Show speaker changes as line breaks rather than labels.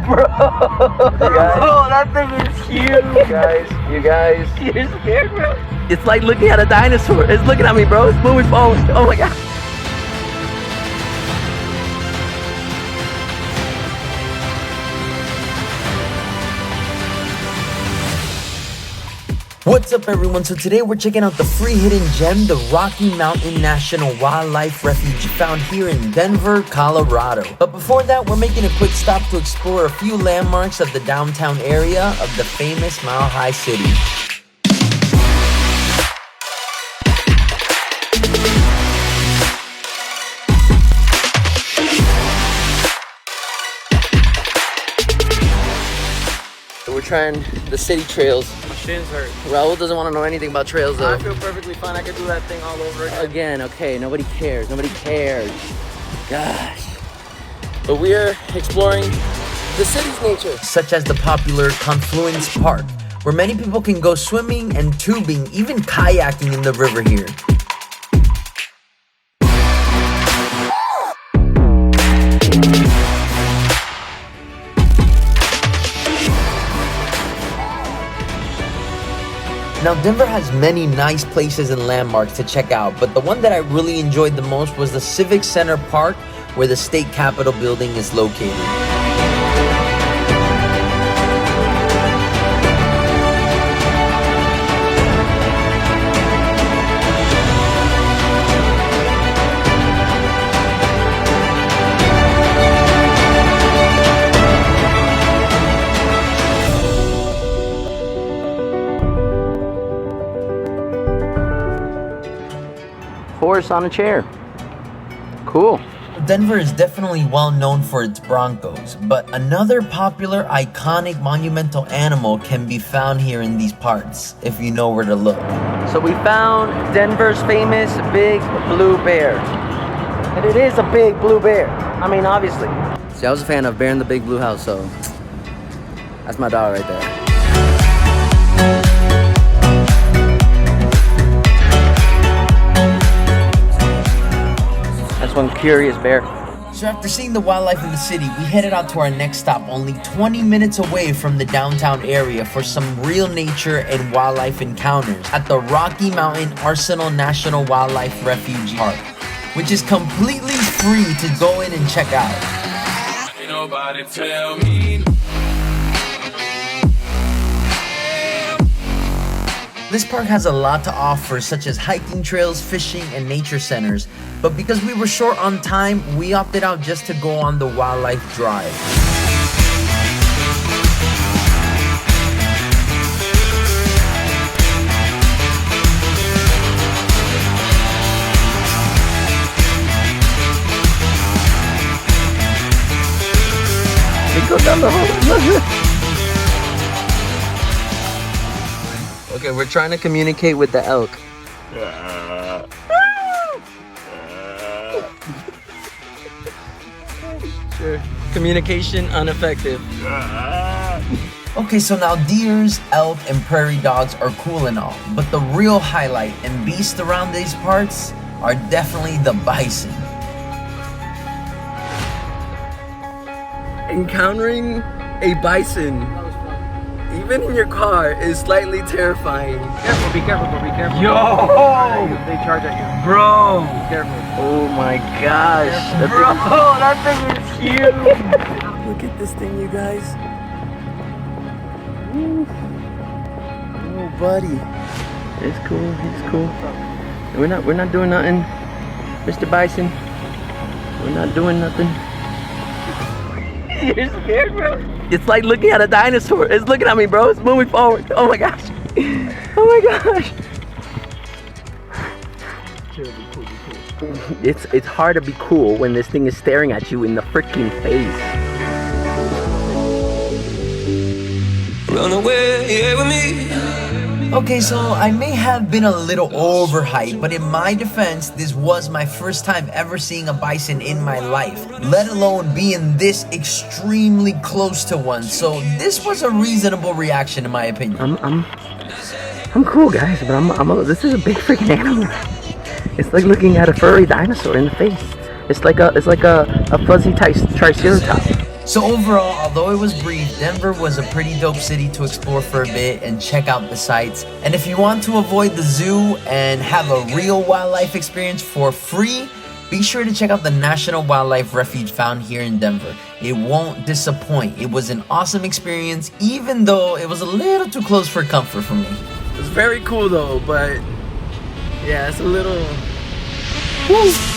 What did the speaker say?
Bro, that thing is huge.
You guys.
You're scared, bro?
It's like looking at a dinosaur. It's looking at me, bro. It's moving forward. Oh my god. What's up, everyone? So today we're checking out the free hidden gem, the Rocky Mountain National Wildlife Refuge, found here in Denver, Colorado. But before that, we're making a quick stop to explore a few landmarks of the downtown area of the famous Mile High City. We're trying the city trails.
My shins hurt.
Raul doesn't want to know anything about trails though.
I feel perfectly fine. I could do that thing all over
Again, okay, nobody cares. Nobody cares. Gosh. But we're exploring the city's nature, such as the popular Confluence Park, where many people can go swimming and tubing, even kayaking in the river here. Now, Denver has many nice places and landmarks to check out, but the one that I really enjoyed the most was the Civic Center Park, where the state capitol building is located. Horse on a chair. Cool. Denver is definitely well known for its Broncos, but another popular, iconic, monumental animal can be found here in these parts, if you know where to look. So we found Denver's famous big blue bear. And it is a big blue bear. I mean, obviously. See, I was a fan of Bear in the Big Blue House, so that's my dog right there. One curious bear. So after seeing the wildlife in the city, we headed out to our next stop, only 20 minutes away from the downtown area, for some real nature and wildlife encounters at the Rocky Mountain Arsenal National Wildlife Refuge Park, which is completely free to go in and check out. Ain't nobody tell me. This park has a lot to offer, such as hiking trails, fishing, and nature centers. But because we were short on time, we opted out just to go on the wildlife drive. We go down the hole. Okay, we're trying to communicate with the elk. Sure. Communication ineffective. Okay, so now deers, elk, and prairie dogs are cool and all, but the real highlight and beast around these parts are definitely the bison. Encountering a bison, even in your car, is slightly terrifying.
Careful, be careful, bro, be careful.
Yo!
They charge at you.
Bro!
Be careful.
Oh my gosh.
Bro, that thing is huge.
Look at this thing, you guys. Ooh. Oh, buddy. It's cool, it's cool. We're not doing nothing. Mr. Bison. We're not doing nothing.
You're scared, bro?
It's like looking at a dinosaur. It's looking at me, bro. It's moving forward. Oh my gosh. Oh my gosh. It's hard to be cool when this thing is staring at you in the freaking face. Run away with me. Okay, so I may have been a little overhyped, but in my defense, this was my first time ever seeing a bison in my life, let alone being this extremely close to one. So this was a reasonable reaction in my opinion. I'm cool, guys, but this is a big freaking animal. It's like looking at a furry dinosaur in the face. It's like a fuzzy triceratops. So overall, although it was brief, Denver was a pretty dope city to explore for a bit and check out the sights. And if you want to avoid the zoo and have a real wildlife experience for free, be sure to check out the National Wildlife Refuge found here in Denver. It won't disappoint. It was an awesome experience, even though it was a little too close for comfort for me.
It's very cool though, but yeah, it's a little... Woo.